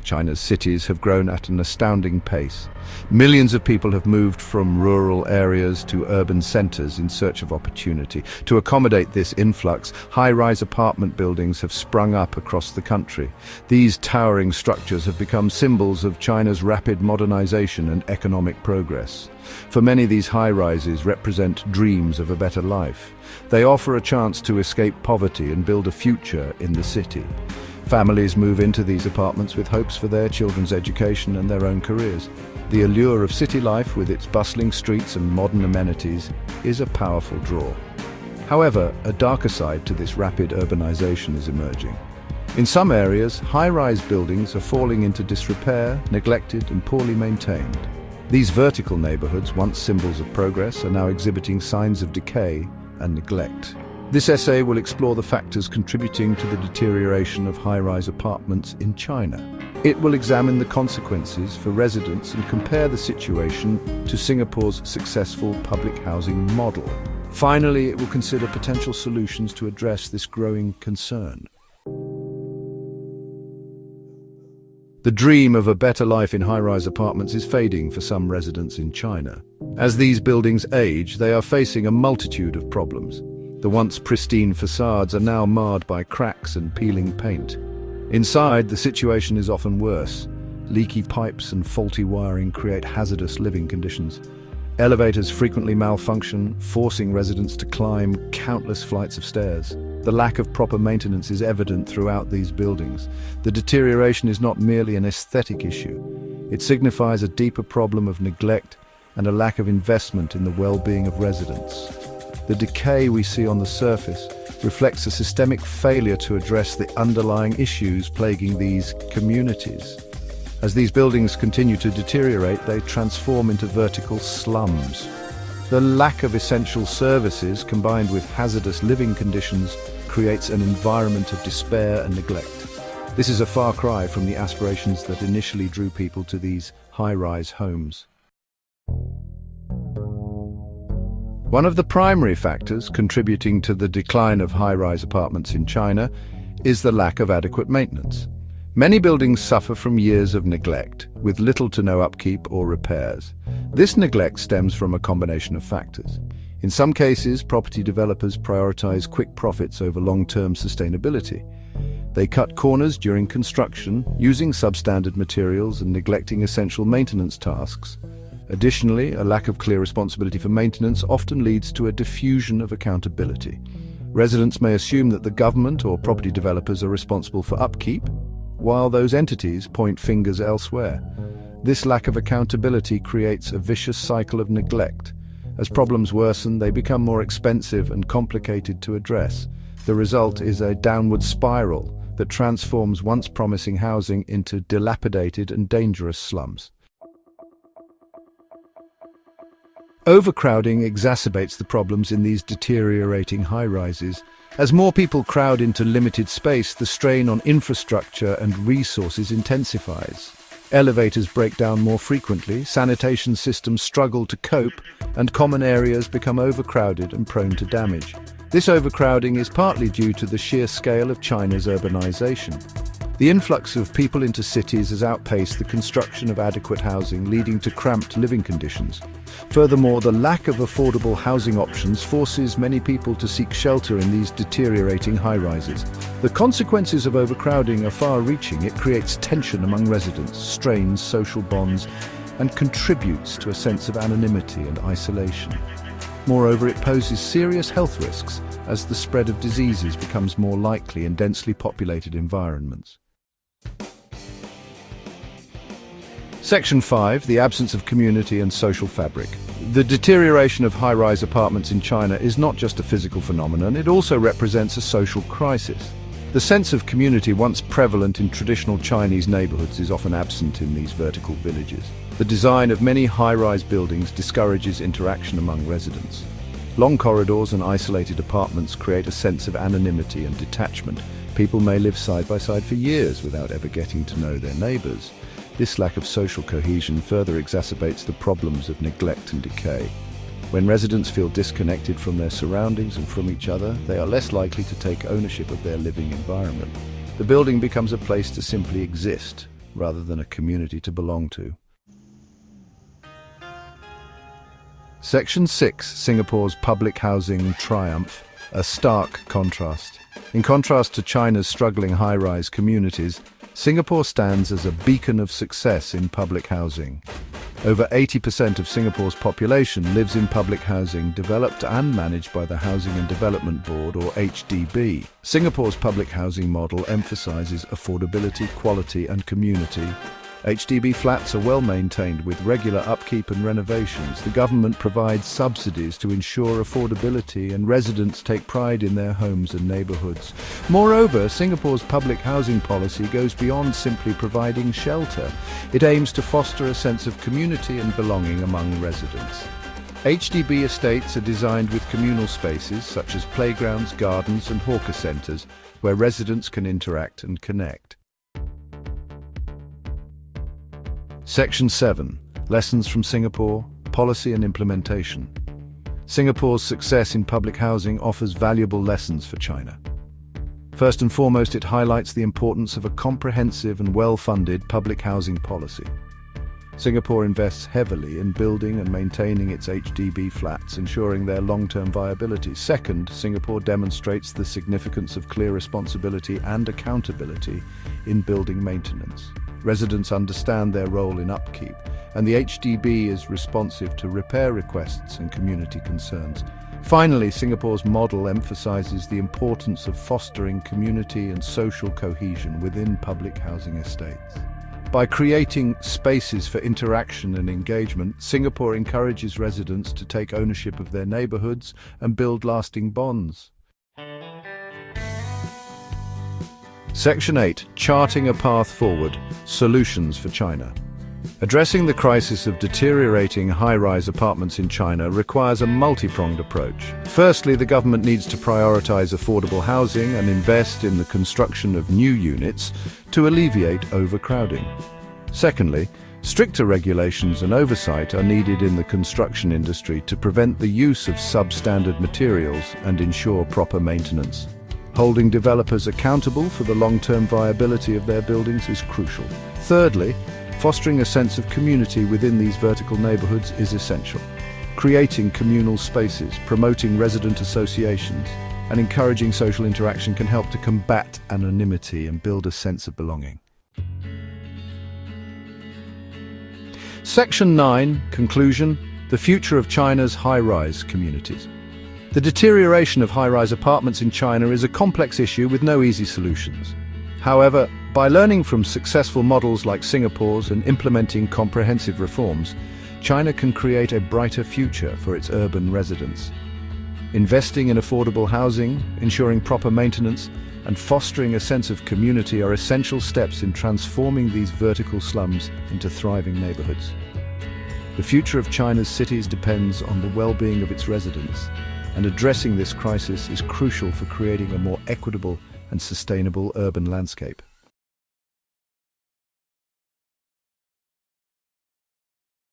China's cities have grown at an astounding pace. Millions of people have moved from rural areas to urban centers in search of opportunity. To accommodate this influx, high-rise apartment buildings have sprung up across the country. These towering structures have become symbols of China's rapid modernization and economic progress. For many, these high-rises represent dreams of a better life. They offer a chance to escape poverty and build a future in the city. Families move into these apartments with hopes for their children's education and their own careers. The allure of city life, with its bustling streets and modern amenities, is a powerful draw. However, a darker side to this rapid urbanization is emerging. In some areas, high-rise buildings are falling into disrepair, neglected and poorly maintained. These vertical neighborhoods, once symbols of progress, are now exhibiting signs of decay and neglect. This essay will explore the factors contributing to the deterioration of high-rise apartments in China. It will examine the consequences for residents and compare the situation to Singapore's successful public housing model. Finally, it will consider potential solutions to address this growing concern. The dream of a better life in high-rise apartments is fading for some residents in China. As these buildings age, they are facing a multitude of problems. The once pristine facades are now marred by cracks and peeling paint. Inside, the situation is often worse. Leaky pipes and faulty wiring create hazardous living conditions. Elevators frequently malfunction, forcing residents to climb countless flights of stairs. The lack of proper maintenance is evident throughout these buildings. The deterioration is not merely an aesthetic issue. It signifies a deeper problem of neglect and a lack of investment in the well-being of residents. The decay we see on the surface reflects a systemic failure to address the underlying issues plaguing these communities. As these buildings continue to deteriorate, they transform into vertical slums. The lack of essential services, combined with hazardous living conditions, creates an environment of despair and neglect. This is a far cry from the aspirations that initially drew people to these high-rise homes. One of the primary factors contributing to the decline of high-rise apartments in China is the lack of adequate maintenance. Many buildings suffer from years of neglect, with little to no upkeep or repairs. This neglect stems from a combination of factors. In some cases, property developers prioritize quick profits over long-term sustainability. They cut corners during construction, using substandard materials and neglecting essential maintenance tasks. Additionally, a lack of clear responsibility for maintenance often leads to a diffusion of accountability. Residents may assume that the government or property developers are responsible for upkeep, while those entities point fingers elsewhere. This lack of accountability creates a vicious cycle of neglect. As problems worsen, they become more expensive and complicated to address. The result is a downward spiral that transforms once promising housing into dilapidated and dangerous slums. Overcrowding exacerbates the problems in these deteriorating high-rises. As more people crowd into limited space, the strain on infrastructure and resources intensifies. Elevators break down more frequently, sanitation systems struggle to cope, and common areas become overcrowded and prone to damage. This overcrowding is partly due to the sheer scale of China's urbanization. The influx of people into cities has outpaced the construction of adequate housing, leading to cramped living conditions. Furthermore, the lack of affordable housing options forces many people to seek shelter in these deteriorating high-rises. The consequences of overcrowding are far-reaching. It creates tension among residents, strains social bonds, and contributes to a sense of anonymity and isolation. Moreover, it poses serious health risks as the spread of diseases becomes more likely in densely populated environments. Section 5. The absence of community and social fabric. The deterioration of high-rise apartments in China is not just a physical phenomenon, it also represents a social crisis. The sense of community once prevalent in traditional Chinese neighborhoods is often absent in these vertical villages. The design of many high-rise buildings discourages interaction among residents. Long corridors and isolated apartments create a sense of anonymity and detachment. People may live side by side for years without ever getting to know their neighbors. This lack of social cohesion further exacerbates the problems of neglect and decay. When residents feel disconnected from their surroundings and from each other, they are less likely to take ownership of their living environment. The building becomes a place to simply exist, rather than a community to belong to. Section 6, Singapore's public housing triumph, a stark contrast. In contrast to China's struggling high-rise communities, Singapore stands as a beacon of success in public housing. Over 80% of Singapore's population lives in public housing developed and managed by the Housing and Development Board, or HDB. Singapore's public housing model emphasizes affordability, quality and community. HDB flats are well maintained with regular upkeep and renovations. The government provides subsidies to ensure affordability, and residents take pride in their homes and neighbourhoods. Moreover, Singapore's public housing policy goes beyond simply providing shelter. It aims to foster a sense of community and belonging among residents. HDB estates are designed with communal spaces such as playgrounds, gardens and hawker centres where residents can interact and connect. Section 7. Lessons from Singapore, Policy and Implementation. Singapore's success in public housing offers valuable lessons for China. First and foremost, it highlights the importance of a comprehensive and well-funded public housing policy. Singapore invests heavily in building and maintaining its HDB flats, ensuring their long-term viability. Second, Singapore demonstrates the significance of clear responsibility and accountability in building maintenance. Residents understand their role in upkeep, and the HDB is responsive to repair requests and community concerns. Finally, Singapore's model emphasizes the importance of fostering community and social cohesion within public housing estates. By creating spaces for interaction and engagement, Singapore encourages residents to take ownership of their neighborhoods and build lasting bonds. Section 8. Charting a Path Forward, Solutions for China. Addressing the crisis of deteriorating high-rise apartments in China requires a multi-pronged approach. Firstly, the government needs to prioritize affordable housing and invest in the construction of new units to alleviate overcrowding. Secondly, stricter regulations and oversight are needed in the construction industry to prevent the use of substandard materials and ensure proper maintenance. Holding developers accountable for the long-term viability of their buildings is crucial. Thirdly, fostering a sense of community within these vertical neighborhoods is essential. Creating communal spaces, promoting resident associations, and encouraging social interaction can help to combat anonymity and build a sense of belonging. Section 9, Conclusion, the future of China's high-rise communities. The deterioration of high-rise apartments in China is a complex issue with no easy solutions. However, by learning from successful models like Singapore's and implementing comprehensive reforms, China can create a brighter future for its urban residents. Investing in affordable housing, ensuring proper maintenance, and fostering a sense of community are essential steps in transforming these vertical slums into thriving neighborhoods. The future of China's cities depends on the well-being of its residents, and addressing this crisis is crucial for creating a more equitable and sustainable urban landscape.